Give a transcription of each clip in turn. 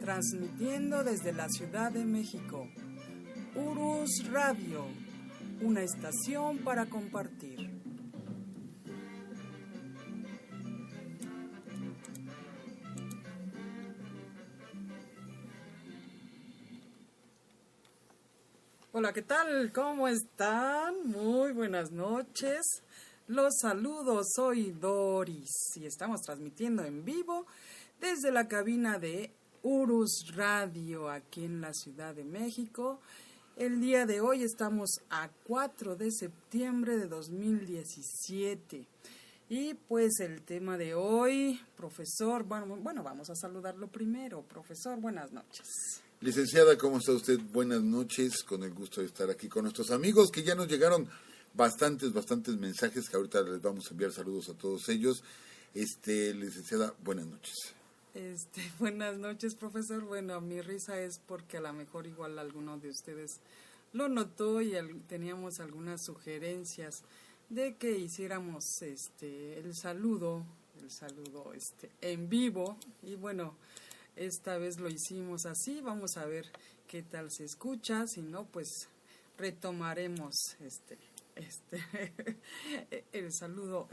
transmitiendo desde la Ciudad de México. Urus Radio, una estación para compartir. Hola, ¿qué tal? ¿Cómo están? Muy buenas noches. Los saludo, soy Doris y estamos transmitiendo en vivo desde la cabina de Urus Radio aquí en la Ciudad de México. El día de hoy estamos a 4 de septiembre de 2017 y pues el tema de hoy, profesor, bueno, vamos a saludarlo primero. Profesor, buenas noches. Licenciada, ¿cómo está usted? Buenas noches, con el gusto de estar aquí con nuestros amigos que ya nos llegaron bastantes mensajes que ahorita les vamos a enviar saludos a todos ellos. Licenciada, buenas noches. Buenas noches, profesor. Bueno, mi risa es porque a lo mejor igual alguno de ustedes lo notó y teníamos algunas sugerencias de que hiciéramos el saludo en vivo y bueno, esta vez lo hicimos así. Vamos a ver qué tal se escucha, si no pues retomaremos el saludo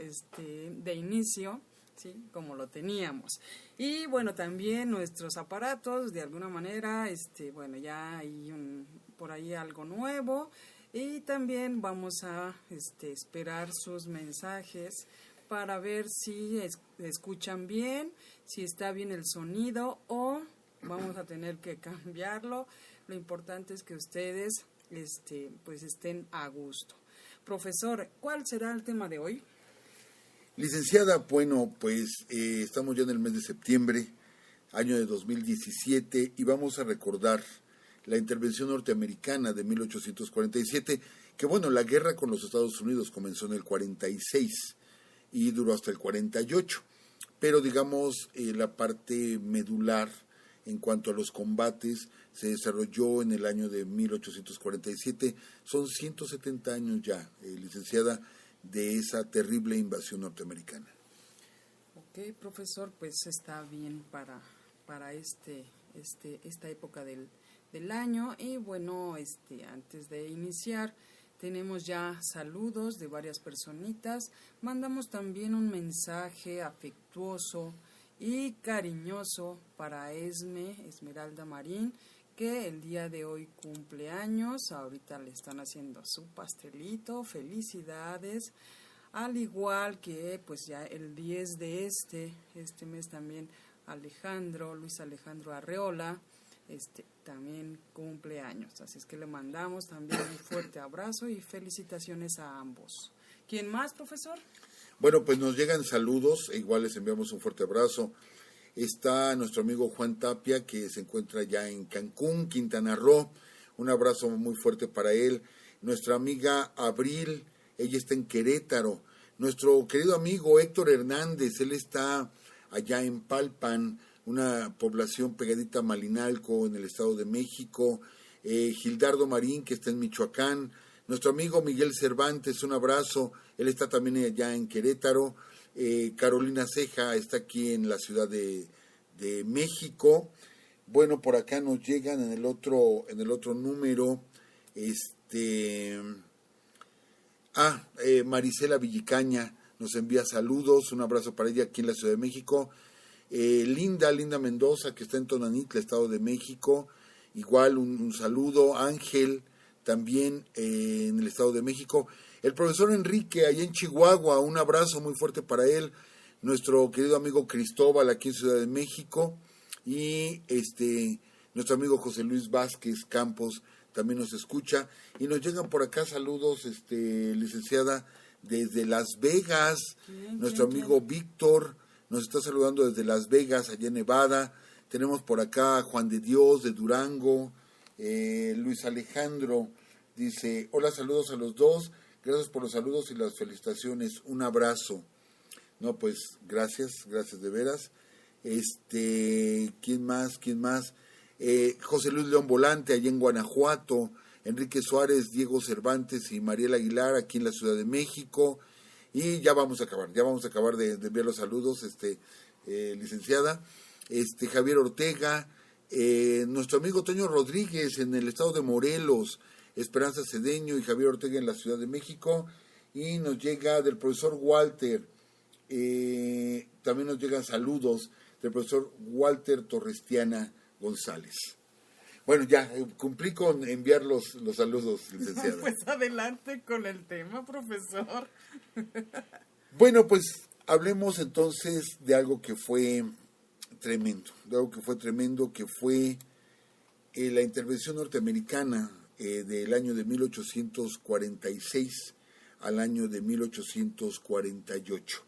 de inicio, ¿sí? Como lo teníamos. Y bueno, también nuestros aparatos, de alguna manera, bueno, ya hay por ahí algo nuevo. Y también vamos a esperar sus mensajes para ver si escuchan bien, si está bien el sonido o vamos a tener que cambiarlo. Lo importante es que ustedes pues estén a gusto. Profesor, ¿cuál será el tema de hoy? Licenciada, bueno, pues estamos ya en el mes de septiembre, año de 2017, y vamos a recordar la intervención norteamericana de 1847, que bueno, la guerra con los Estados Unidos comenzó en el 46 y duró hasta el 48, pero digamos la parte medular en cuanto a los combates se desarrolló en el año de 1847, son 170 años ya, licenciada, de esa terrible invasión norteamericana. Ok, profesor, pues está bien para esta época del año. Y bueno, antes de iniciar, tenemos ya saludos de varias personitas. Mandamos también un mensaje afectuoso y cariñoso para Esmeralda Marín, que el día de hoy cumple años. Ahorita le están haciendo su pastelito. Felicidades. Al igual que pues ya el 10 de este mes también Luis Alejandro Arreola, también cumple años. Así es que le mandamos también un fuerte abrazo y felicitaciones a ambos. ¿Quién más, profesor? Bueno, pues nos llegan saludos, e igual les enviamos un fuerte abrazo. Está nuestro amigo Juan Tapia, que se encuentra ya en Cancún, Quintana Roo. Un abrazo muy fuerte para él. Nuestra amiga Abril, ella está en Querétaro. Nuestro querido amigo Héctor Hernández, él está allá en Palpan, una población pegadita a Malinalco, en el Estado de México. Gildardo Marín, que está en Michoacán. Nuestro amigo Miguel Cervantes, un abrazo. Él está también allá en Querétaro. Carolina Ceja está aquí en la Ciudad de México. Bueno, por acá nos llegan en el otro número, Marisela Villicaña nos envía saludos, un abrazo para ella aquí en la Ciudad de México. Linda Mendoza, que está en Tonanitla, Estado de México, igual un saludo. Ángel, también en el Estado de México. El profesor Enrique, allá en Chihuahua, un abrazo muy fuerte para él. Nuestro querido amigo Cristóbal, aquí en Ciudad de México. Y nuestro amigo José Luis Vázquez Campos también nos escucha. Y nos llegan por acá saludos, licenciada, desde Las Vegas. Nuestro amigo Víctor nos está saludando desde Las Vegas, allá en Nevada. Tenemos por acá a Juan de Dios, de Durango. Luis Alejandro dice: hola, saludos a los dos. Gracias por los saludos y las felicitaciones. Un abrazo. No, pues, gracias de veras. ¿Quién más? José Luis León Volante, allá en Guanajuato. Enrique Suárez, Diego Cervantes y Mariel Aguilar, aquí en la Ciudad de México. Y ya vamos a acabar de enviar los saludos, licenciada. Javier Ortega, Nuestro amigo Toño Rodríguez en el estado de Morelos, Esperanza Cedeño y Javier Ortega en la Ciudad de México, y nos llega del profesor Walter, también nos llegan saludos del profesor Walter Torrestiana González. Bueno, ya cumplí con enviar los saludos, licenciada. Pues adelante con el tema, profesor. Bueno, pues hablemos entonces de algo que fue tremendo, que fue la intervención norteamericana del año de 1846 al año de 1848.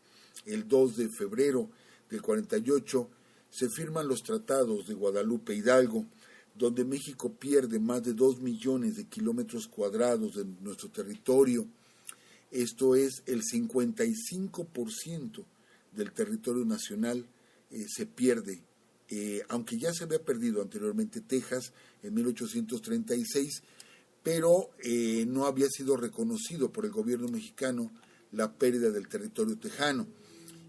El 2 de febrero del 48 se firman los tratados de Guadalupe Hidalgo, donde México pierde más de 2 millones de kilómetros cuadrados de nuestro territorio. Esto es el 55% del territorio nacional se pierde, aunque ya se había perdido anteriormente Texas en 1836, pero no había sido reconocido por el gobierno mexicano la pérdida del territorio tejano.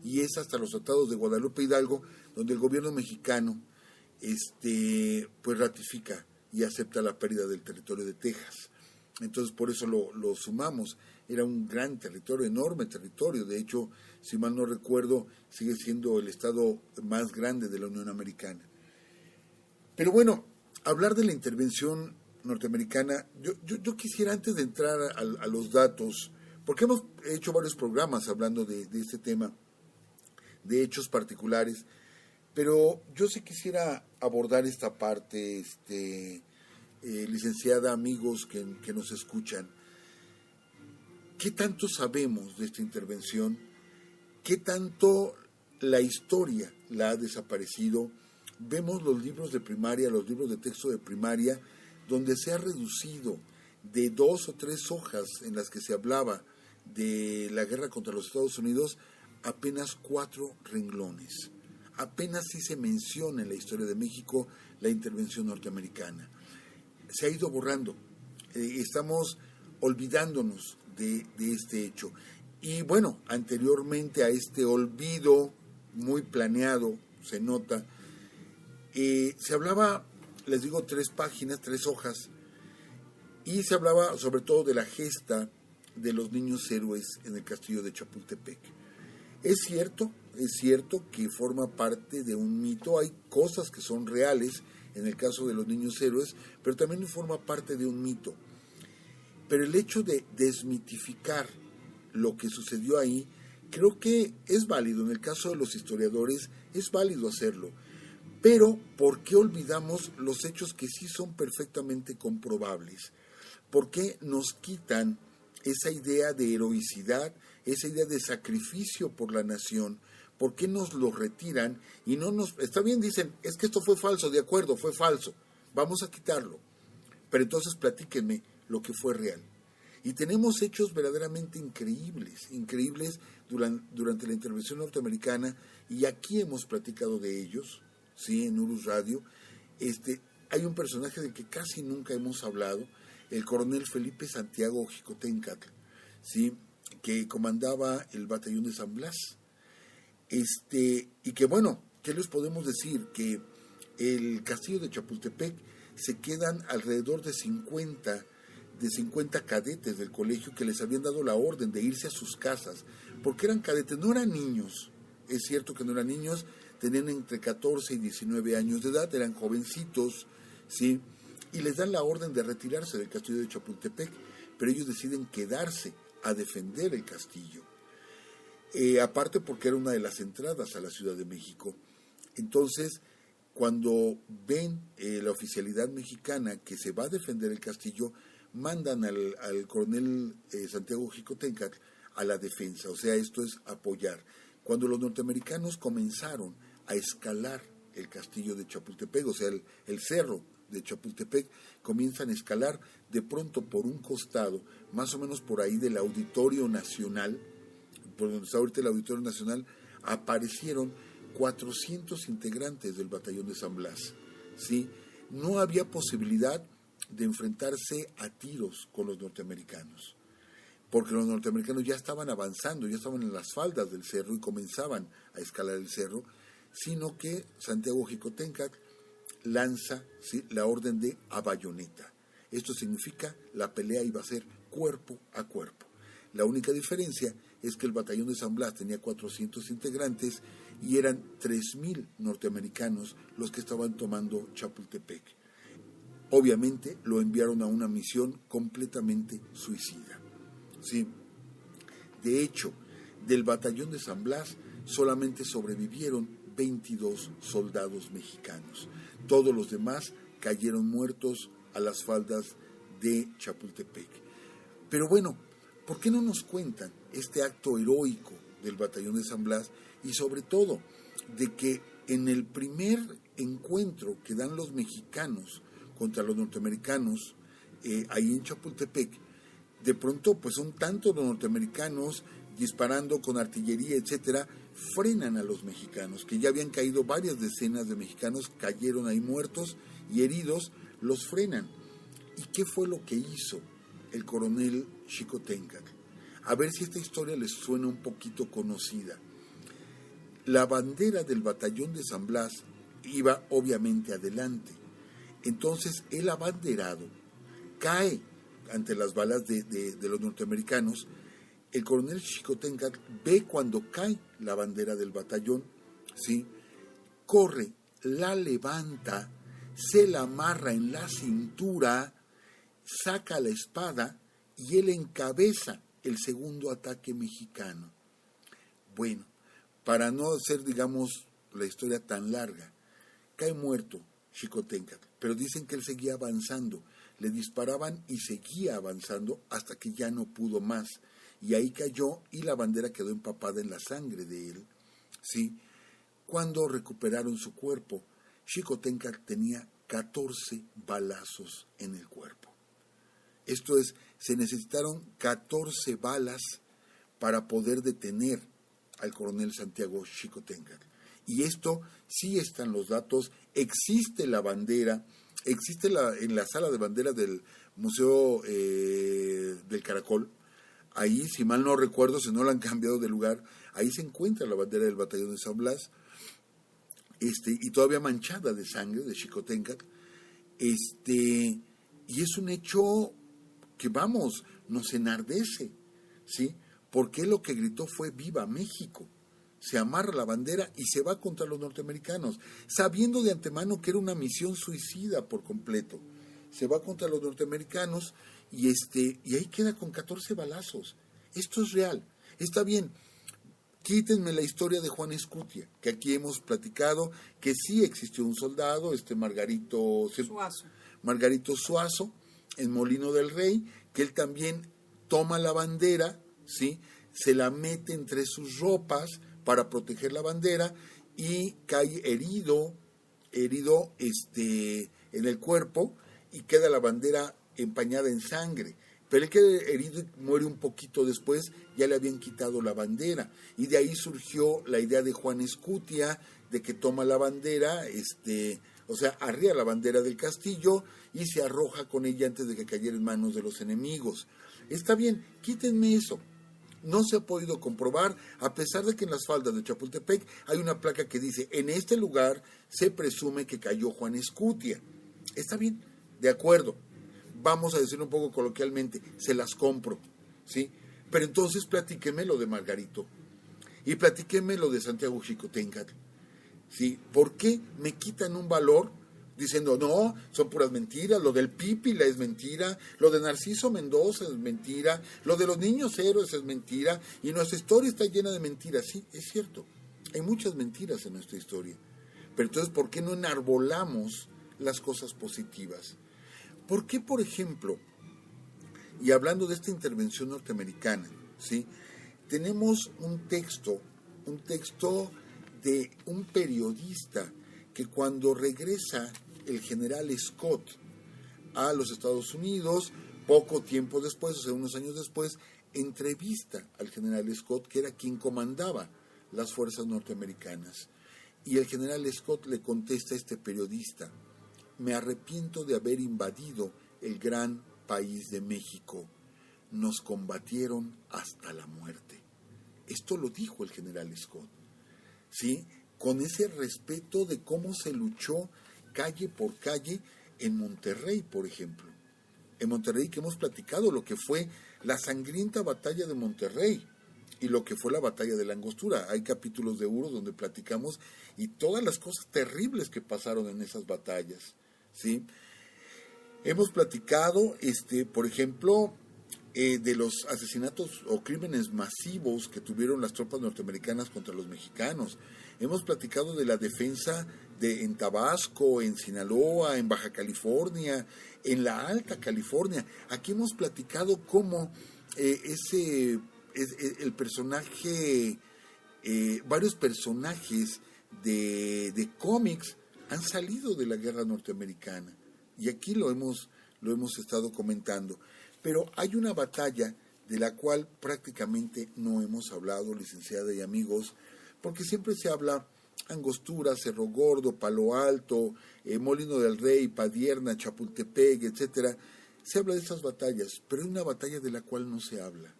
Y es hasta los tratados de Guadalupe Hidalgo donde el gobierno mexicano pues ratifica y acepta la pérdida del territorio de Texas. Entonces por eso lo sumamos. Era un gran territorio, enorme territorio. De hecho, si mal no recuerdo, sigue siendo el estado más grande de la Unión Americana. Pero bueno, hablar de la intervención norteamericana, yo quisiera, antes de entrar a los datos, porque hemos hecho varios programas hablando de este tema, de hechos particulares, pero yo sí quisiera abordar esta parte, licenciada, amigos que nos escuchan. ¿Qué tanto sabemos de esta intervención? ¿Qué tanto la historia la ha desaparecido? Vemos los libros de primaria, los libros de texto de primaria, donde se ha reducido de 2 o 3 hojas en las que se hablaba de la guerra contra los Estados Unidos, apenas 4 renglones. Apenas sí se menciona en la historia de México la intervención norteamericana. Se ha ido borrando. Estamos olvidándonos de este hecho. Y bueno, anteriormente a este olvido muy planeado, se nota, se hablaba, les digo, 3 páginas, 3 hojas, y se hablaba sobre todo de la gesta de los niños héroes en el castillo de Chapultepec. Es cierto que forma parte de un mito, hay cosas que son reales en el caso de los niños héroes, pero también forma parte de un mito. Pero el hecho de desmitificar lo que sucedió ahí, creo que es válido. En el caso de los historiadores, es válido hacerlo. Pero, ¿por qué olvidamos los hechos que sí son perfectamente comprobables? ¿Por qué nos quitan esa idea de heroicidad, esa idea de sacrificio por la nación? ¿Por qué nos lo retiran y no nos... Está bien, dicen, es que esto fue falso, de acuerdo, fue falso, vamos a quitarlo. Pero entonces platíquenme lo que fue real. Y tenemos hechos verdaderamente increíbles durante la intervención norteamericana, y aquí hemos platicado de ellos, ¿sí? En Urus Radio. Hay un personaje del que casi nunca hemos hablado, el coronel Felipe Santiago Jicoténcatl, ¿sí? Que comandaba el batallón de San Blas. Y que bueno, ¿qué les podemos decir? Que el castillo de Chapultepec se quedan alrededor de 50 cadetes del colegio que les habían dado la orden de irse a sus casas, porque eran cadetes, no eran niños. Es cierto que no eran niños, tenían entre 14 y 19 años de edad, eran jovencitos, ¿sí? Y les dan la orden de retirarse del castillo de Chapultepec, pero ellos deciden quedarse a defender el castillo. Aparte porque era una de las entradas a la Ciudad de México. Entonces, cuando ven la oficialidad mexicana que se va a defender el castillo, mandan al coronel Santiago Jicoténcatl a la defensa. O sea, esto es apoyar. Cuando los norteamericanos comenzaron a escalar el castillo de Chapultepec, o sea, el cerro de Chapultepec, comienzan a escalar, de pronto por un costado, más o menos por ahí del Auditorio Nacional, por donde está ahorita el Auditorio Nacional, aparecieron 400 integrantes del batallón de San Blas, ¿sí? No había posibilidad de enfrentarse a tiros con los norteamericanos, porque los norteamericanos ya estaban avanzando, ya estaban en las faldas del cerro y comenzaban a escalar el cerro, sino que Santiago Jicoténcatl lanza, ¿sí?, la orden de a bayoneta. Esto significa la pelea iba a ser cuerpo a cuerpo. La única diferencia es que el batallón de San Blas tenía 400 integrantes y eran 3,000 norteamericanos los que estaban tomando Chapultepec. Obviamente lo enviaron a una misión completamente suicida. ¿Sí? De hecho, del batallón de San Blas solamente sobrevivieron 22 soldados mexicanos. Todos los demás cayeron muertos a las faldas de Chapultepec. Pero bueno, ¿por qué no nos cuentan este acto heroico del batallón de San Blas y sobre todo de que en el primer encuentro que dan los mexicanos contra los norteamericanos ahí en Chapultepec, de pronto pues son tantos los norteamericanos disparando con artillería, etcétera, frenan a los mexicanos, que ya habían caído varias decenas de mexicanos, cayeron ahí muertos y heridos, los frenan. ¿Y qué fue lo que hizo el coronel Xicoténcatl? A ver si esta historia les suena un poquito conocida. La bandera del batallón de San Blas iba obviamente adelante. Entonces el abanderado cae ante las balas de los norteamericanos. El coronel Xicoténcatl ve cuando cae la bandera del batallón, ¿sí?, corre, la levanta, se la amarra en la cintura, saca la espada y él encabeza el segundo ataque mexicano. Bueno, para no hacer, digamos, la historia tan larga, cae muerto Xicoténcatl, pero dicen que él seguía avanzando, le disparaban y seguía avanzando hasta que ya no pudo más, y ahí cayó y la bandera quedó empapada en la sangre de él, ¿sí? Cuando recuperaron su cuerpo, Xicoténcatl tenía 14 balazos en el cuerpo. Esto es, se necesitaron 14 balas para poder detener al coronel Santiago Xicoténcatl. Y esto sí están los datos, existe la bandera, existe en la sala de banderas del Museo del Caracol. Ahí, si mal no recuerdo, si no la han cambiado de lugar, ahí se encuentra la bandera del batallón de San Blas, y todavía manchada de sangre de Xicoténcatl. Y es un hecho que, vamos, nos enardece, ¿sí? Porque lo que gritó fue ¡Viva México! Se amarra la bandera y se va contra los norteamericanos, sabiendo de antemano que era una misión suicida por completo. Se va contra los norteamericanos y ahí queda con 14 balazos. Esto es real. Está bien, quítenme la historia de Juan Escutia, que aquí hemos platicado que sí existió un soldado, Margarito Suazo, en Molino del Rey, que él también toma la bandera, ¿sí?, se la mete entre sus ropas para proteger la bandera y cae herido en el cuerpo y queda la bandera empañada en sangre. Pero él queda herido y muere un poquito después, ya le habían quitado la bandera. Y de ahí surgió la idea de Juan Escutia, de que toma la bandera, arriba la bandera del castillo y se arroja con ella antes de que cayera en manos de los enemigos. Está bien, quítenme eso. No se ha podido comprobar, a pesar de que en las faldas de Chapultepec hay una placa que dice, en este lugar se presume que cayó Juan Escutia. Está bien, de acuerdo. Vamos a decirlo un poco coloquialmente, se las compro, ¿sí? Pero entonces platíqueme lo de Margarito y platíqueme lo de Santiago Xicoténcatl, ¿sí? ¿Por qué me quitan un valor diciendo, no, son puras mentiras, lo del Pípila es mentira, lo de Narciso Mendoza es mentira, lo de los niños héroes es mentira, y nuestra historia está llena de mentiras? Sí, es cierto, hay muchas mentiras en nuestra historia, pero entonces, ¿por qué no enarbolamos las cosas positivas? ¿Por qué, por ejemplo, y hablando de esta intervención norteamericana, ¿sí?, tenemos un texto de un periodista que cuando regresa el general Scott a los Estados Unidos, poco tiempo después, o sea, unos años después, entrevista al general Scott, que era quien comandaba las fuerzas norteamericanas. Y el general Scott le contesta a este periodista, me arrepiento de haber invadido el gran país de México. Nos combatieron hasta la muerte. Esto lo dijo el general Scott, ¿sí?, con ese respeto de cómo se luchó calle por calle en Monterrey, por ejemplo. En Monterrey, que hemos platicado lo que fue la sangrienta batalla de Monterrey y lo que fue la batalla de la Angostura. Hay capítulos de Uro donde platicamos y todas las cosas terribles que pasaron en esas batallas, ¿sí? Hemos platicado, por ejemplo, de los asesinatos o crímenes masivos que tuvieron las tropas norteamericanas contra los mexicanos. Hemos platicado de la defensa en Tabasco, en Sinaloa, en Baja California, en la Alta California. Aquí hemos platicado cómo el personaje, varios personajes de cómics han salido de la guerra norteamericana. Y aquí lo hemos estado comentando. Pero hay una batalla de la cual prácticamente no hemos hablado, licenciada y amigos, porque siempre se habla Angostura, Cerro Gordo, Palo Alto, Molino del Rey, Padierna, Chapultepec, etcétera. Se habla de esas batallas, pero hay una batalla de la cual no se habla,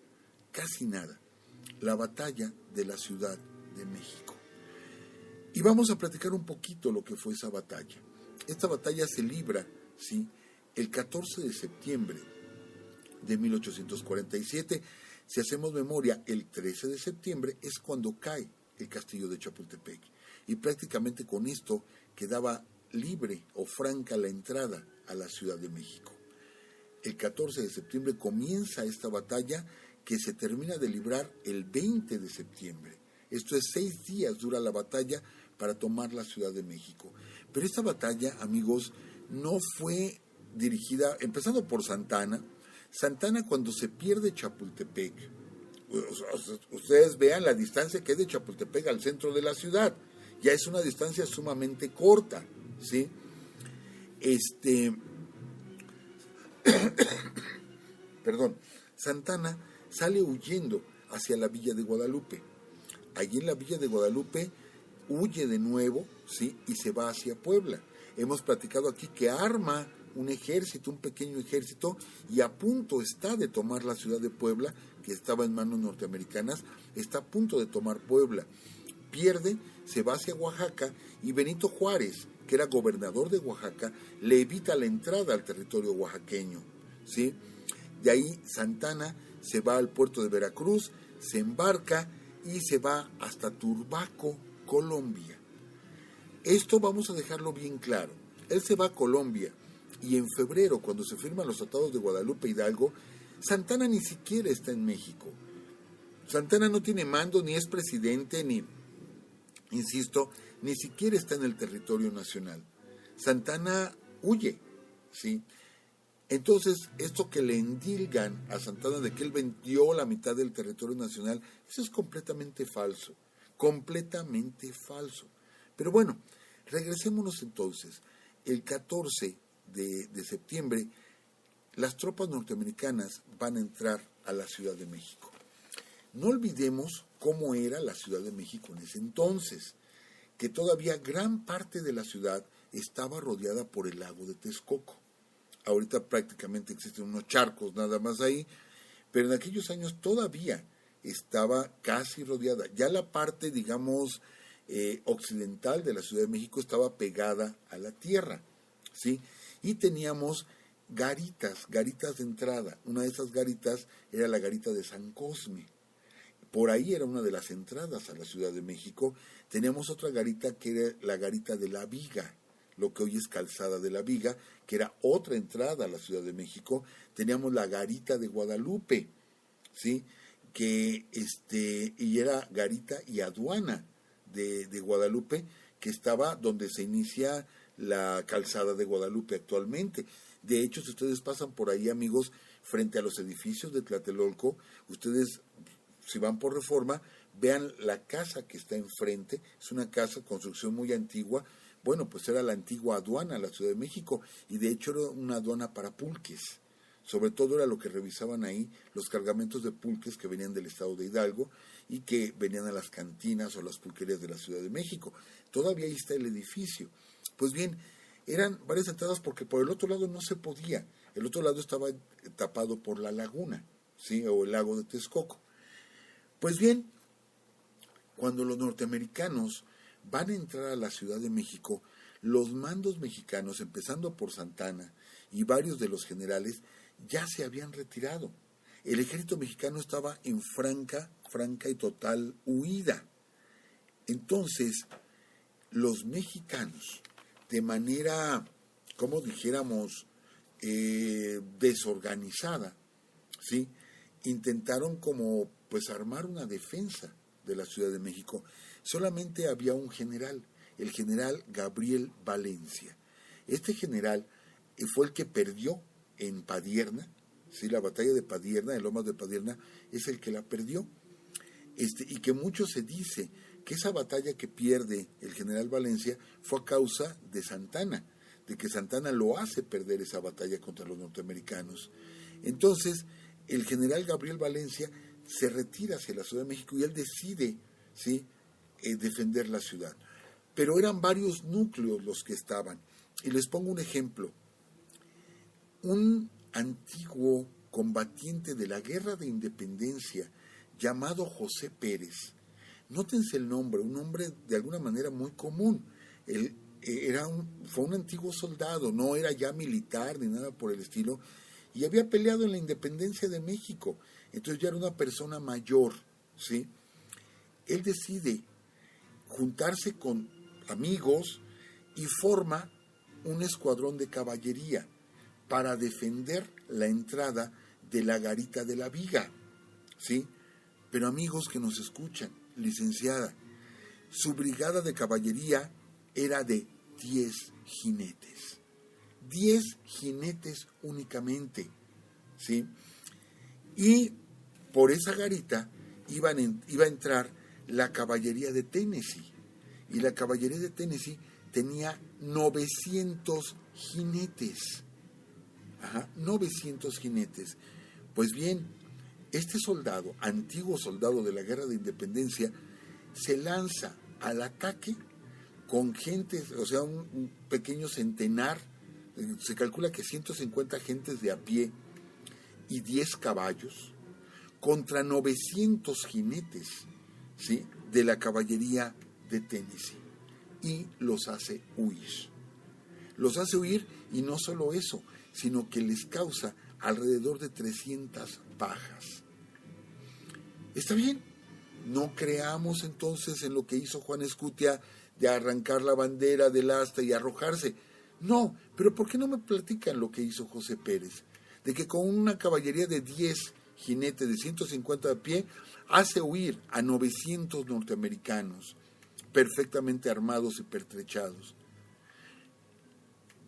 casi nada. La batalla de la Ciudad de México. Y vamos a platicar un poquito lo que fue esa batalla. Esta batalla se libra, ¿sí?, el 14 de septiembre de 1847. Si hacemos memoria, el 13 de septiembre es cuando cae el castillo de Chapultepec. Y prácticamente con esto quedaba libre o franca la entrada a la Ciudad de México. El 14 de septiembre comienza esta batalla que se termina de librar el 20 de septiembre. Esto es 6 días dura la batalla para tomar la Ciudad de México. Pero esta batalla, amigos, no fue dirigida, empezando por Santa Anna, cuando se pierde Chapultepec, ustedes vean la distancia que es de Chapultepec al centro de la ciudad, ya es una distancia sumamente corta, ¿sí? Santa Anna sale huyendo hacia la Villa de Guadalupe. Allí en la Villa de Guadalupe huye de nuevo, ¿sí?, y se va hacia Puebla. Hemos platicado aquí que arma un ejército, un pequeño ejército, y a punto está de tomar la ciudad de Puebla, que estaba en manos norteamericanas, está a punto de tomar Puebla. Pierde, se va hacia Oaxaca, y Benito Juárez, que era gobernador de Oaxaca, le evita la entrada al territorio oaxaqueño, ¿sí? De ahí Santa Anna se va al puerto de Veracruz, se embarca y se va hasta Turbaco, Colombia. Esto vamos a dejarlo bien claro. Él se va a Colombia y en febrero, cuando se firman los tratados de Guadalupe Hidalgo, Santa Anna ni siquiera está en México. Santa Anna no tiene mando, ni es presidente, ni siquiera está en el territorio nacional. Santa Anna huye, ¿sí? Entonces, esto que le endilgan a Santa Anna de que él vendió la mitad del territorio nacional, eso es completamente falso. Completamente falso. Pero bueno, regresémonos entonces. El 14 de septiembre, las tropas norteamericanas van a entrar a la Ciudad de México. No olvidemos cómo era la Ciudad de México en ese entonces, que todavía gran parte de la ciudad estaba rodeada por el lago de Texcoco. Ahorita prácticamente existen unos charcos nada más ahí, pero en aquellos años todavía estaba casi rodeada. Ya la parte, digamos, occidental de la Ciudad de México estaba pegada a la tierra, ¿sí? Y teníamos garitas de entrada. Una de esas garitas era la garita de San Cosme. Por ahí era una de las entradas a la Ciudad de México. Teníamos otra garita que era la garita de la Viga, lo que hoy es Calzada de la Viga, que era otra entrada a la Ciudad de México. Teníamos la garita de Guadalupe, ¿sí?, y era garita y aduana de Guadalupe, que estaba donde se inicia la Calzada de Guadalupe actualmente. De hecho, si ustedes pasan por ahí, amigos, frente a los edificios de Tlatelolco, ustedes, si van por Reforma, vean la casa que está enfrente. Es una casa, construcción muy antigua. Bueno, pues era la antigua aduana a la Ciudad de México, y de hecho era una aduana para pulques. Sobre todo era lo que revisaban ahí, los cargamentos de pulques que venían del estado de Hidalgo y que venían a las cantinas o las pulquerías de la Ciudad de México. Todavía ahí está el edificio. Pues bien, eran varias entradas porque por el otro lado no se podía. El otro lado estaba tapado por la laguna, ¿sí?, o el lago de Texcoco. Pues bien, cuando los norteamericanos van a entrar a la Ciudad de México, los mandos mexicanos, empezando por Santana y varios de los generales, ya se habían retirado. El ejército mexicano estaba en franca y total huida. Entonces, los mexicanos, de manera, como dijéramos, desorganizada, ¿sí?, intentaron como pues armar una defensa de la Ciudad de México. Solamente había un general, el general Gabriel Valencia. Este general fue el que perdió en Padierna, ¿sí? La batalla de Padierna, de Lomas de Padierna, es el que la perdió. Y que mucho se dice que esa batalla que pierde el general Valencia fue a causa de Santana, de que Santana lo hace perder esa batalla contra los norteamericanos. Entonces, el general Gabriel Valencia se retira hacia la Ciudad de México y él decide, ¿sí?, defender la ciudad. Pero eran varios núcleos los que estaban. Y les pongo un ejemplo. Un antiguo combatiente de la Guerra de Independencia llamado José Pérez, nótense el nombre, un nombre de alguna manera muy común. Él fue un antiguo soldado, no era ya militar ni nada por el estilo, y había peleado en la independencia de México. Entonces ya era una persona mayor, ¿sí? Él decide juntarse con amigos y forma un escuadrón de caballería para defender la entrada de la garita de la Viga, ¿sí? Pero amigos que nos escuchan, licenciada, su brigada de caballería era de 10 jinetes. 10 jinetes únicamente, ¿sí? Y por esa garita iba a entrar la caballería de Tennessee. Y la caballería de Tennessee tenía 900 jinetes. 900 jinetes. Pues bien, este soldado, antiguo soldado de la Guerra de Independencia, se lanza al ataque con gente, o sea, un pequeño centenar, se calcula que 150 gentes de a pie y 10 caballos, contra 900 jinetes, ¿sí?, de la caballería de Tennessee, y los hace huir. Los hace huir, y no solo eso, sino que les causa alrededor de 300 bajas. Está bien, no creamos entonces en lo que hizo Juan Escutia de arrancar la bandera del asta y arrojarse. No, pero ¿por qué no me platican lo que hizo José Pérez? De que con una caballería de 10 jinetes de 150 de pie, hace huir a 900 norteamericanos, perfectamente armados y pertrechados.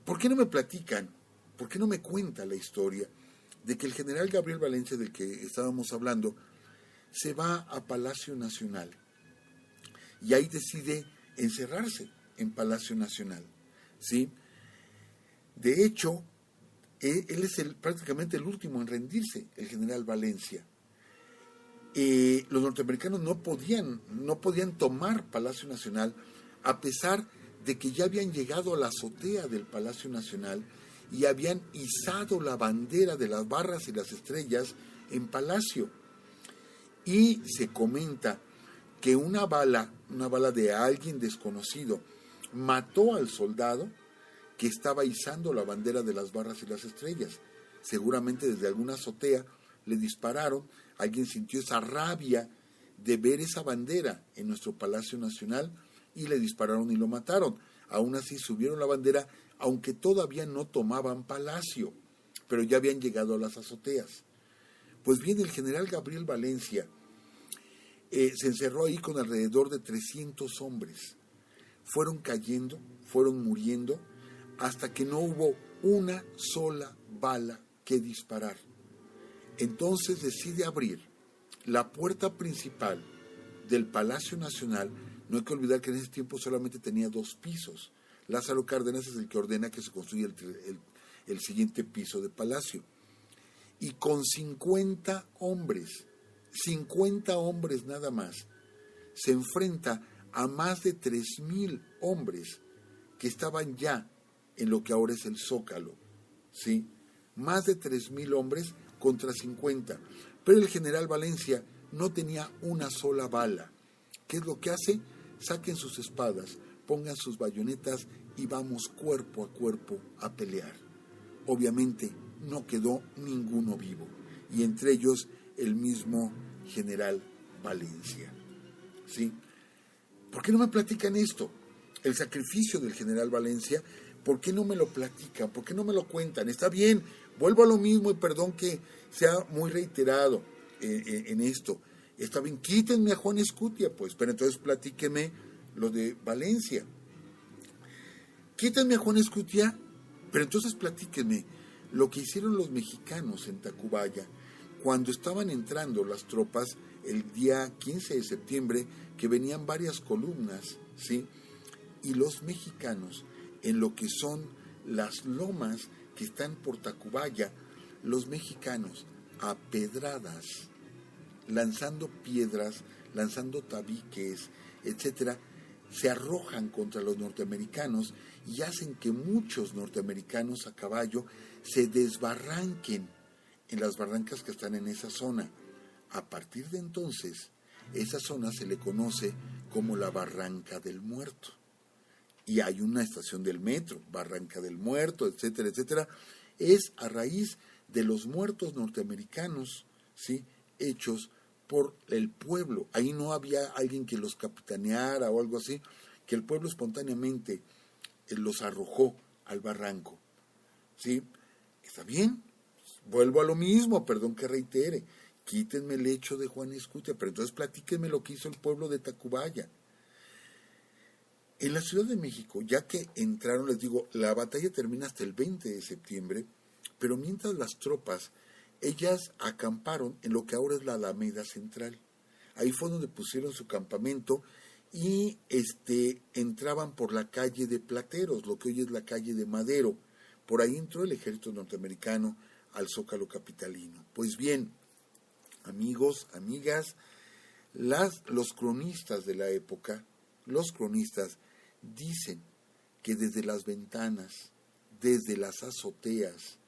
¿Por qué no me platican? ¿Por qué no me cuenta la historia de que el general Gabriel Valencia, del que estábamos hablando, se va a Palacio Nacional y ahí decide encerrarse en Palacio Nacional, ¿sí? De hecho, él es prácticamente el último en rendirse, el general Valencia. Los norteamericanos no podían tomar Palacio Nacional, a pesar de que ya habían llegado a la azotea del Palacio Nacional y habían izado la bandera de las barras y las estrellas en Palacio. Y se comenta que una bala de alguien desconocido, mató al soldado que estaba izando la bandera de las barras y las estrellas. Seguramente desde alguna azotea le dispararon, alguien sintió esa rabia de ver esa bandera en nuestro Palacio Nacional y le dispararon y lo mataron. Aún así subieron la bandera, aunque todavía no tomaban Palacio, pero ya habían llegado a las azoteas. Pues bien, el general Gabriel Valencia se encerró ahí con alrededor de 300 hombres. Fueron cayendo, fueron muriendo, hasta que no hubo una sola bala que disparar. Entonces decide abrir la puerta principal del Palacio Nacional. No hay que olvidar que en ese tiempo solamente tenía 2 pisos. Lázaro Cárdenas es el que ordena que se construya el siguiente piso de palacio. Y con 50 hombres nada más, se enfrenta a más de 3,000 hombres que estaban ya en lo que ahora es el Zócalo, ¿sí? Más de 3,000 hombres contra 50. Pero el general Valencia no tenía una sola bala. ¿Qué es lo que hace? Saquen sus espadas, pongan sus bayonetas y vamos cuerpo a cuerpo a pelear. Obviamente no quedó ninguno vivo, y entre ellos el mismo general Valencia. ¿Sí? ¿Por qué no me platican esto? El sacrificio del general Valencia, ¿por qué no me lo platican? ¿Por qué no me lo cuentan? Está bien, vuelvo a lo mismo y perdón que sea muy reiterado en esto. Está bien, quítenme a Juan Escutia, pues, pero entonces platíqueme lo de Valencia. Quítenme a Juan Escutia, pero entonces platíquenme lo que hicieron los mexicanos en Tacubaya cuando estaban entrando las tropas el día 15 de septiembre, que venían varias columnas, ¿sí? Y los mexicanos, en lo que son las lomas que están por Tacubaya, los mexicanos a pedradas, lanzando piedras, lanzando tabiques, etcétera, se arrojan contra los norteamericanos y hacen que muchos norteamericanos a caballo se desbarranquen en las barrancas que están en esa zona. A partir de entonces, esa zona se le conoce como la Barranca del Muerto. Y hay una estación del metro, Barranca del Muerto, etcétera, etcétera. Es a raíz de los muertos norteamericanos, ¿sí?, hechos por el pueblo. Ahí no había alguien que los capitaneara o algo así, que el pueblo espontáneamente los arrojó al barranco. ¿Sí? ¿Está bien? Vuelvo a lo mismo, perdón que reitere. Quítenme el hecho de Juan Escutia, pero entonces platíquenme lo que hizo el pueblo de Tacubaya. En la Ciudad de México, ya que entraron, les digo, la batalla termina hasta el 20 de septiembre, pero mientras las tropas, ellas acamparon en lo que ahora es la Alameda Central. Ahí fue donde pusieron su campamento y entraban por la calle de Plateros, lo que hoy es la calle de Madero. Por ahí entró el ejército norteamericano al Zócalo capitalino. Pues bien, amigos, amigas, los cronistas de la época, los cronistas dicen que desde las ventanas, desde las azoteas,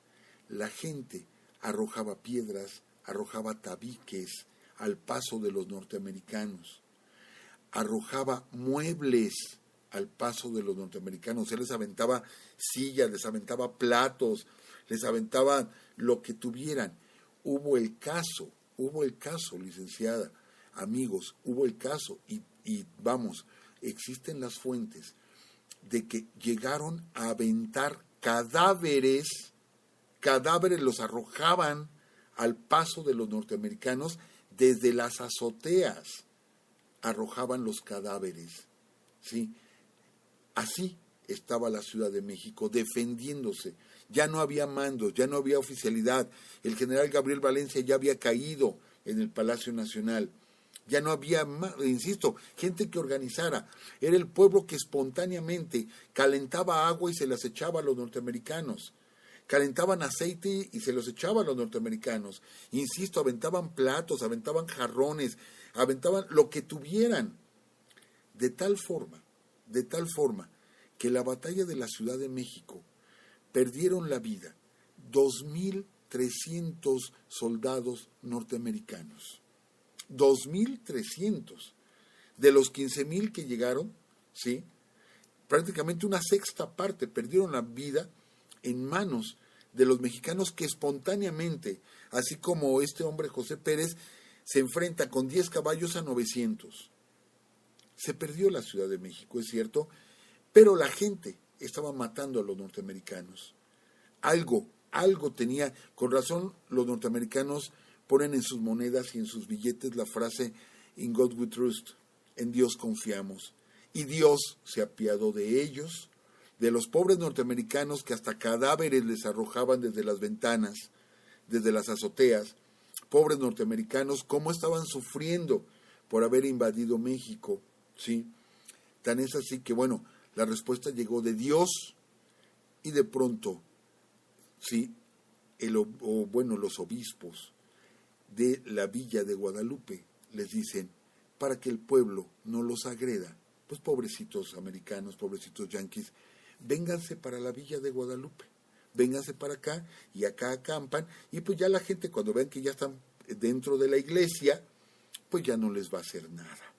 la gente arrojaba piedras, arrojaba tabiques al paso de los norteamericanos, arrojaba muebles al paso de los norteamericanos, se les aventaba sillas, les aventaba platos, les aventaba lo que tuvieran. Hubo el caso, licenciada, amigos, hubo el caso y vamos, existen las fuentes de que llegaron a aventar cadáveres los arrojaban al paso de los norteamericanos desde las azoteas, arrojaban los cadáveres, ¿sí? Así estaba la Ciudad de México, defendiéndose. Ya no había mandos, ya no había oficialidad. El general Gabriel Valencia ya había caído en el Palacio Nacional. Ya no había, insisto, gente que organizara. Era el pueblo que espontáneamente calentaba agua y se las echaba a los norteamericanos. Calentaban aceite y se los echaba a los norteamericanos. Insisto, aventaban platos, aventaban jarrones, aventaban lo que tuvieran. De tal forma que la batalla de la Ciudad de México perdieron la vida 2.300 soldados norteamericanos. 2.300. De los 15.000 que llegaron, ¿sí?, prácticamente una sexta parte perdieron la vida en manos de los mexicanos que espontáneamente, así como este hombre José Pérez, se enfrenta con 10 caballos a 900. Se perdió la Ciudad de México, es cierto, pero la gente estaba matando a los norteamericanos. Algo tenía, con razón los norteamericanos ponen en sus monedas y en sus billetes la frase "In God we trust", en Dios confiamos. Y Dios se apiadó de ellos, de los pobres norteamericanos que hasta cadáveres les arrojaban desde las ventanas, desde las azoteas. Pobres norteamericanos, cómo estaban sufriendo por haber invadido México, ¿sí? Tan es así que, bueno, la respuesta llegó de Dios y de pronto, ¿sí?, los obispos de la villa de Guadalupe les dicen, para que el pueblo no los agreda, pues pobrecitos americanos, pobrecitos yanquis, vénganse para la villa de Guadalupe, vénganse para acá y acá acampan, y pues ya la gente cuando vean que ya están dentro de la iglesia, pues ya no les va a hacer nada.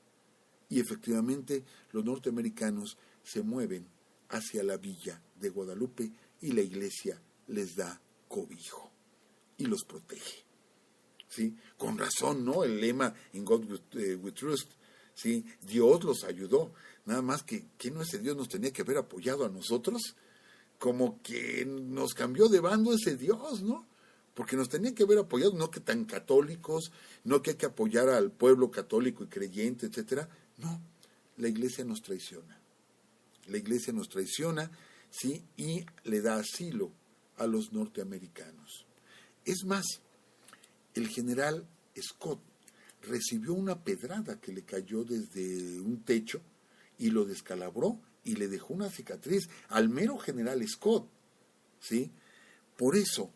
Y efectivamente los norteamericanos se mueven hacia la villa de Guadalupe y la iglesia les da cobijo y los protege. ¿Sí? Con razón, ¿no? El lema In God we Trust, ¿sí? Dios los ayudó. Nada más que no ese Dios nos tenía que haber apoyado a nosotros, como que nos cambió de bando ese Dios, ¿no? Porque nos tenía que haber apoyado, no que tan católicos, no que hay que apoyar al pueblo católico y creyente, etcétera. No, la iglesia nos traiciona. La iglesia nos traiciona, ¿sí? Y le da asilo a los norteamericanos. Es más, el general Scott recibió una pedrada que le cayó desde un techo y lo descalabró y le dejó una cicatriz al mero general Scott, ¿sí? Por eso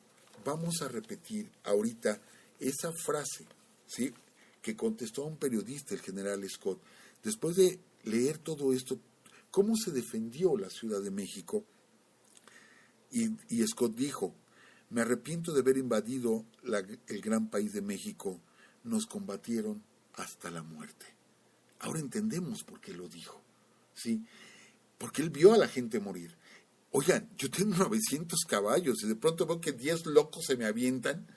vamos a repetir ahorita esa frase, ¿sí?, que contestó a un periodista el general Scott. Después de leer todo esto, cómo se defendió la Ciudad de México, y Scott dijo: me arrepiento de haber invadido el gran país de México, nos combatieron hasta la muerte. Ahora entendemos por qué lo dijo, ¿sí? Porque él vio a la gente morir. Oigan, yo tengo 900 caballos y de pronto veo que 10 locos se me avientan,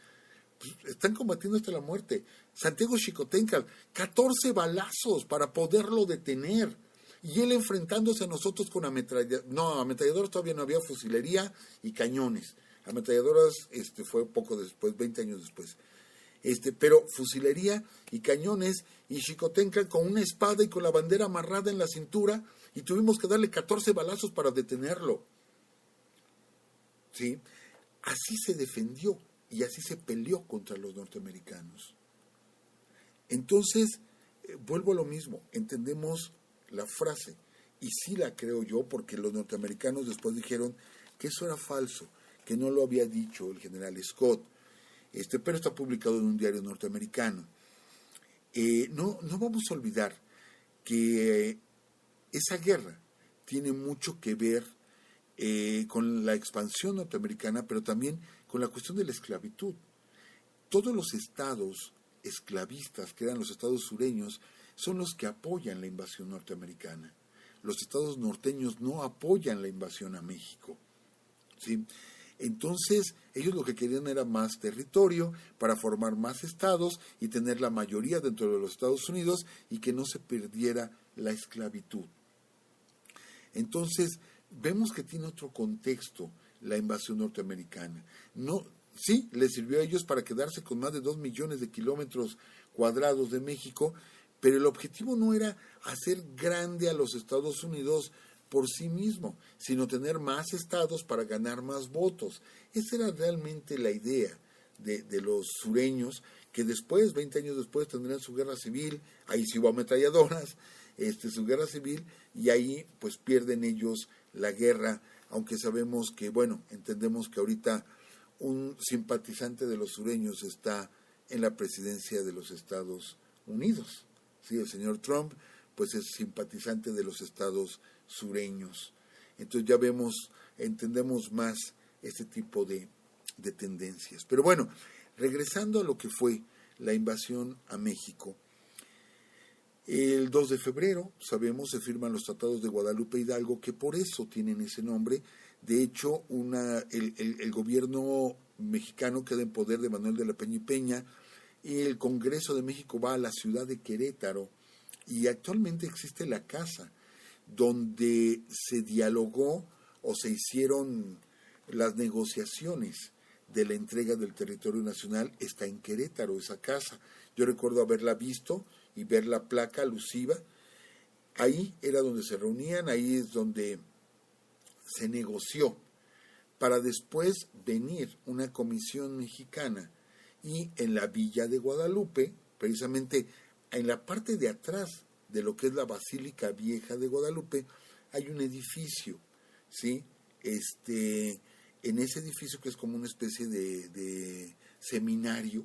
pues están combatiendo hasta la muerte. Santiago Xicoténcatl, 14 balazos para poderlo detener. Y él enfrentándose a nosotros con ametralladoras todavía no había, fusilería y cañones. Ametralladoras fue poco después, 20 años después. Pero fusilería y cañones, y Xicoténcatl con una espada y con la bandera amarrada en la cintura, y tuvimos que darle 14 balazos para detenerlo. ¿Sí? Así se defendió y así se peleó contra los norteamericanos. Entonces, vuelvo a lo mismo, entendemos la frase, y sí la creo yo, porque los norteamericanos después dijeron que eso era falso, que no lo había dicho el general Scott, pero está publicado en un diario norteamericano. No vamos a olvidar que esa guerra tiene mucho que ver con la expansión norteamericana, pero también con la cuestión de la esclavitud. Todos los estados esclavistas, que eran los estados sureños, son los que apoyan la invasión norteamericana. Los estados norteños no apoyan la invasión a México, ¿sí? Entonces, ellos lo que querían era más territorio para formar más estados y tener la mayoría dentro de los Estados Unidos y que no se perdiera la esclavitud. Entonces, vemos que tiene otro contexto la invasión norteamericana. No, sí, les sirvió a ellos para quedarse con más de 2 millones de kilómetros cuadrados de México, pero el objetivo no era hacer grande a los Estados Unidos por sí mismo, sino tener más estados para ganar más votos. Esa era realmente la idea de los sureños, que después, 20 años después, tendrían su guerra civil. Ahí sí hubo ametralladoras, su guerra civil, y ahí pues pierden ellos la guerra, aunque sabemos que, bueno, entendemos que ahorita un simpatizante de los sureños está en la presidencia de los Estados Unidos. Sí, el señor Trump pues es simpatizante de los estados sureños. Entonces ya entendemos más este tipo de tendencias. Pero bueno, regresando a lo que fue la invasión a México, el 2 de febrero, sabemos, se firman los tratados de Guadalupe Hidalgo, que por eso tienen ese nombre. De hecho, el gobierno mexicano queda en poder de Manuel de la Peña y Peña, y el Congreso de México va a la ciudad de Querétaro, y actualmente existe la casa donde se dialogó o se hicieron las negociaciones de la entrega del territorio nacional. Está en Querétaro esa casa. Yo recuerdo haberla visto y ver la placa alusiva. Ahí era donde se reunían, ahí es donde se negoció, para después venir una comisión mexicana, y en la villa de Guadalupe, precisamente en la parte de atrás de lo que es la Basílica Vieja de Guadalupe, hay un edificio, ¿sí? En ese edificio, que es como una especie de seminario,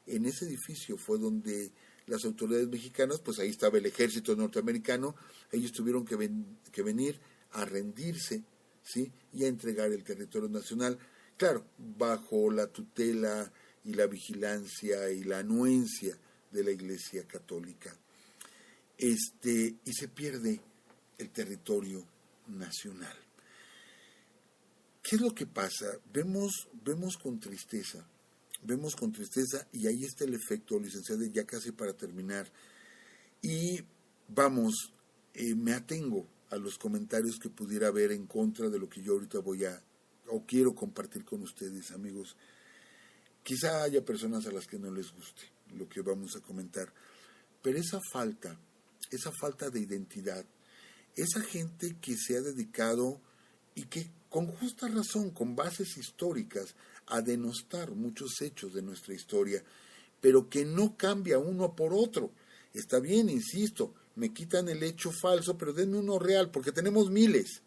en ese edificio fue donde las autoridades mexicanas, pues ahí estaba el ejército norteamericano, ellos tuvieron que venir a rendirse, ¿sí?, y a entregar el territorio nacional, claro, bajo la tutela y la vigilancia y la anuencia de la Iglesia Católica. Y se pierde el territorio nacional. ¿Qué es lo que pasa? Vemos con tristeza, y ahí está el efecto, licenciada, ya casi para terminar. Y vamos, me atengo a los comentarios que pudiera haber en contra de lo que yo ahorita quiero compartir con ustedes, amigos. Quizá haya personas a las que no les guste lo que vamos a comentar, pero esa falta de identidad, esa gente que se ha dedicado y que con justa razón, con bases históricas, a denostar muchos hechos de nuestra historia, pero que no cambia uno por otro. Está bien, insisto, me quitan el hecho falso, pero denme uno real, porque tenemos miles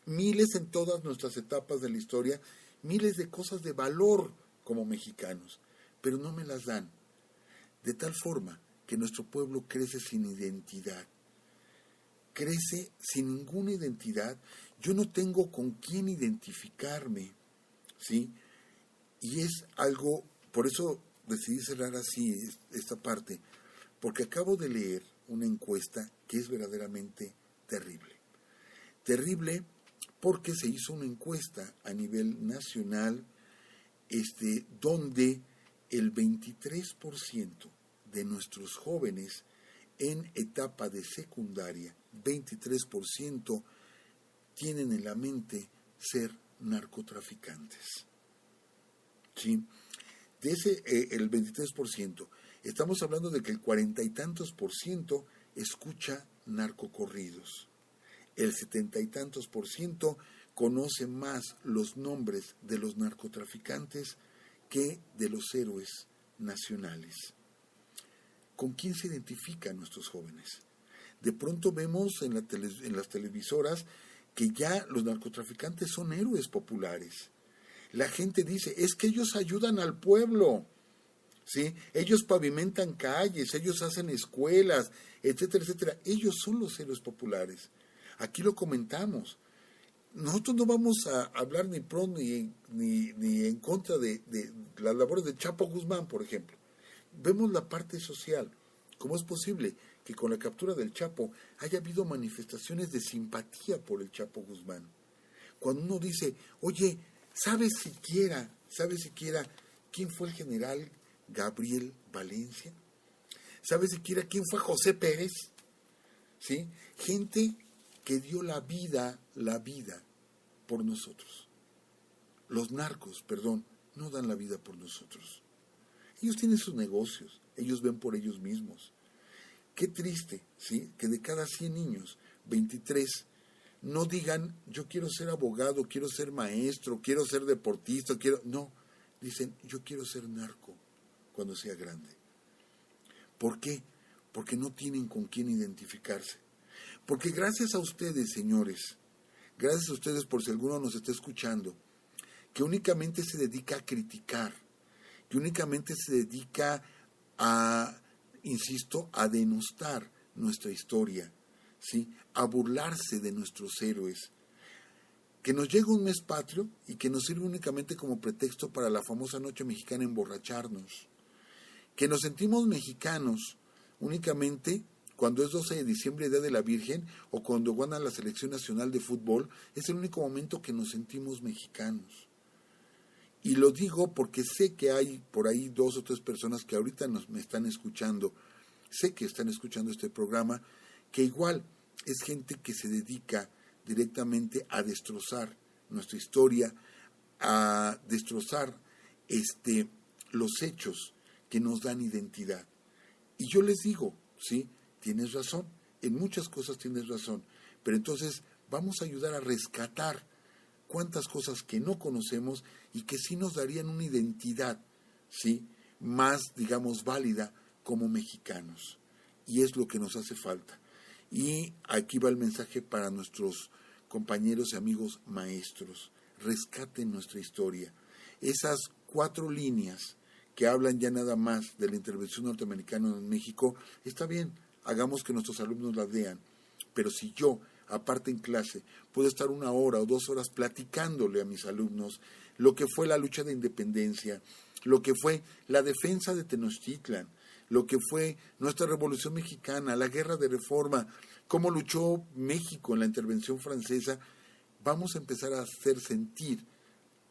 en todas nuestras etapas de la historia, miles de cosas de valor como mexicanos, pero no me las dan. De tal forma que nuestro pueblo crece sin identidad, crece sin ninguna identidad. Yo no tengo con quién identificarme, ¿sí? Y es algo, por eso decidí cerrar así esta parte, porque acabo de leer una encuesta que es verdaderamente terrible. Terrible porque se hizo una encuesta a nivel nacional, donde el 23% de nuestros jóvenes en etapa de secundaria, 23% tienen en la mente ser narcotraficantes. ¿Sí? De ese, el 23%, estamos hablando de que el 40 y tantos % escucha narcocorridos. El 70 y tantos % conoce más los nombres de los narcotraficantes que de los héroes nacionales. ¿Con quién se identifican nuestros jóvenes? De pronto vemos en las televisoras que ya los narcotraficantes son héroes populares. La gente dice, es que ellos ayudan al pueblo, ¿sí? Ellos pavimentan calles, ellos hacen escuelas, etcétera, etcétera. Ellos son los héroes populares. Aquí lo comentamos. Nosotros no vamos a hablar ni pro ni en contra de las labores de Chapo Guzmán, por ejemplo. Vemos la parte social. ¿Cómo es posible que con la captura del Chapo haya habido manifestaciones de simpatía por el Chapo Guzmán? Cuando uno dice, oye, ¿sabes siquiera quién fue el general Gabriel Valencia? ¿Sabes siquiera quién fue José Pérez? ¿Sí? Gente que dio la vida por nosotros. Los narcos, no dan la vida por nosotros. Ellos tienen sus negocios, ellos ven por ellos mismos. Qué triste, ¿sí? Que de cada 100 niños, 23 no digan, yo quiero ser abogado, quiero ser maestro, quiero ser deportista, no, dicen, yo quiero ser narco cuando sea grande. ¿Por qué? Porque no tienen con quién identificarse. Porque gracias a ustedes, señores, gracias a ustedes por si alguno nos está escuchando, que únicamente se dedica a criticar, que únicamente se dedica a, insisto, a denostar nuestra historia, ¿sí? A burlarse de nuestros héroes, que nos llega un mes patrio y que nos sirve únicamente como pretexto para la famosa noche mexicana emborracharnos, que nos sentimos mexicanos únicamente cuando es 12 de diciembre, Día de la Virgen, o cuando gana la Selección Nacional de Fútbol. Es el único momento que nos sentimos mexicanos. Y lo digo porque sé que hay por ahí 2 o 3 personas que ahorita me están escuchando, sé que están escuchando este programa, que igual es gente que se dedica directamente a destrozar nuestra historia, a destrozar los hechos que nos dan identidad. Y yo les digo, sí, tienes razón, en muchas cosas tienes razón, pero entonces vamos a ayudar a rescatar cuántas cosas que no conocemos y que sí nos darían una identidad, ¿sí?, más, digamos, válida como mexicanos. Y es lo que nos hace falta. Y aquí va el mensaje para nuestros compañeros y amigos maestros. Rescaten nuestra historia. Esas 4 líneas que hablan ya nada más de la intervención norteamericana en México, está bien, hagamos que nuestros alumnos las lean. Pero si yo, aparte en clase, puedo estar 1 hora o 2 horas platicándole a mis alumnos lo que fue la lucha de independencia, lo que fue la defensa de Tenochtitlan, lo que fue nuestra Revolución Mexicana, la Guerra de Reforma, cómo luchó México en la intervención francesa, vamos a empezar a hacer sentir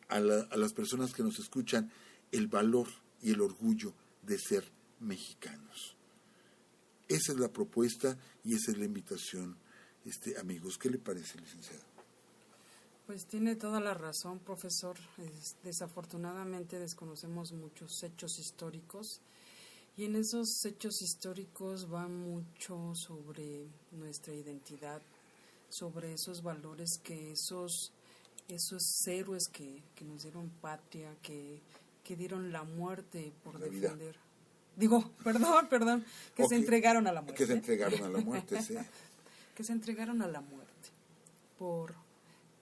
a las personas que nos escuchan el valor y el orgullo de ser mexicanos. Esa es la propuesta y esa es la invitación, amigos. ¿Qué le parece, licenciado? Pues tiene toda la razón, profesor. Desafortunadamente desconocemos muchos hechos históricos y en esos hechos históricos va mucho sobre nuestra identidad, sobre esos valores que esos héroes que nos dieron patria, que dieron la muerte por la defender. Digo, perdón, que se entregaron a la muerte. Que se entregaron a la muerte, sí. Que se entregaron a la muerte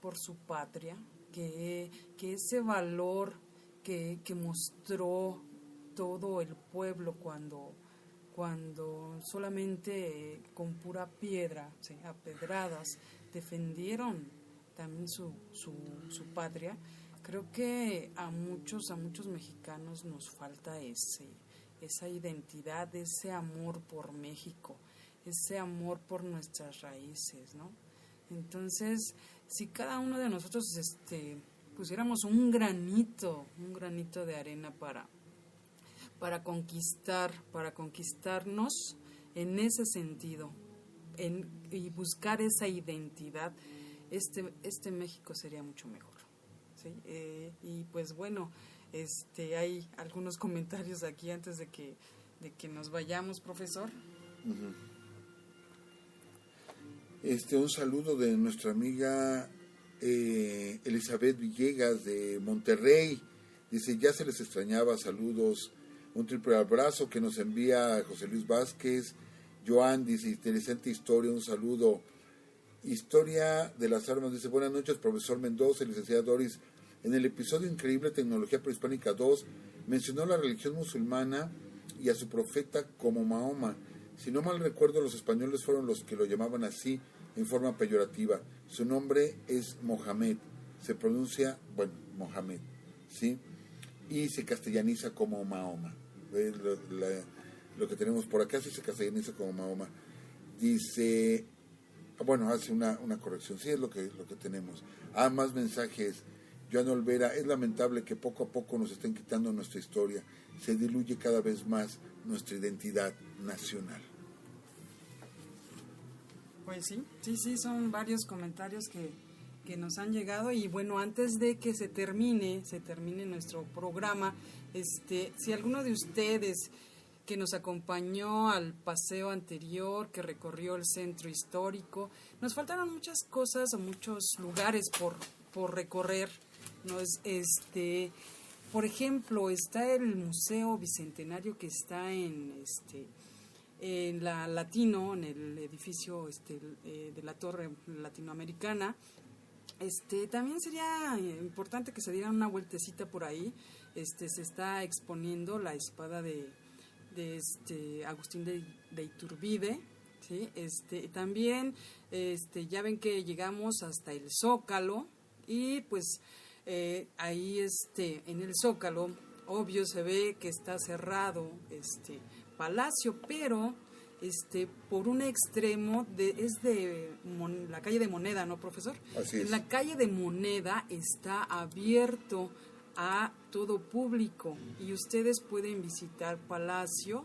por su patria, que ese valor que mostró todo el pueblo cuando solamente con pura piedra, ¿sí?, a pedradas, defendieron también su patria. Creo que a muchos mexicanos nos falta esa identidad, ese amor por México, ese amor por nuestras raíces, ¿no? Entonces, si cada uno de nosotros pusiéramos un granito de arena para conquistarnos en ese sentido, y buscar esa identidad, este México sería mucho mejor, ¿sí? Y pues bueno, hay algunos comentarios aquí antes de que nos vayamos, profesor. Uh-huh. Un saludo de nuestra amiga Elizabeth Villegas de Monterrey. Dice, ya se les extrañaba, saludos. Un triple abrazo que nos envía José Luis Vázquez. Joan dice, interesante historia, un saludo. Historia de las armas, dice, buenas noches, profesor Mendoza, licenciada Doris. En el episodio Increíble Tecnología Prehispánica 2, mencionó la religión musulmana y a su profeta como Mahoma. Si no mal recuerdo, los españoles fueron los que lo llamaban así, en forma peyorativa. Su nombre es Mohamed, se pronuncia, Mohamed, ¿sí? Y se castellaniza como Mahoma. Lo que tenemos por acá sí se castellaniza como Mahoma. Dice, hace una corrección, sí es lo que tenemos. Más mensajes. Joan Olvera, es lamentable que poco a poco nos estén quitando nuestra historia, se diluye cada vez más nuestra identidad nacional. Pues sí, son varios comentarios que nos han llegado y bueno, antes de que se termine nuestro programa, si alguno de ustedes que nos acompañó al paseo anterior, que recorrió el centro histórico, nos faltaron muchas cosas o muchos lugares por recorrer. Por ejemplo, está el Museo Bicentenario que está en la Latino, en el edificio de la Torre Latinoamericana. También sería importante que se dieran una vueltecita por ahí. Se está exponiendo la espada de Agustín de Iturbide, ¿sí? También ya ven que llegamos hasta el Zócalo y pues ahí en el Zócalo obvio se ve que está cerrado Palacio, pero por un extremo la calle de Moneda, ¿no, profesor? Así es. En la calle de Moneda está abierto a todo público y ustedes pueden visitar Palacio,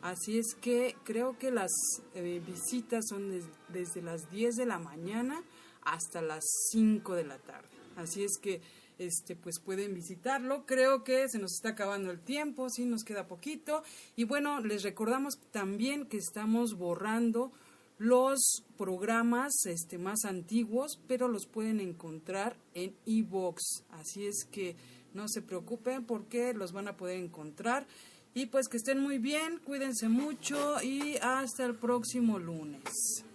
así es que creo que las visitas son desde las 10 de la mañana hasta las 5 de la tarde, así es que pues pueden visitarlo. Creo que se nos está acabando el tiempo, sí, nos queda poquito. Y bueno, les recordamos también que estamos borrando los programas más antiguos, pero los pueden encontrar en iVoox. Así es que no se preocupen porque los van a poder encontrar. Y pues que estén muy bien, cuídense mucho y hasta el próximo lunes.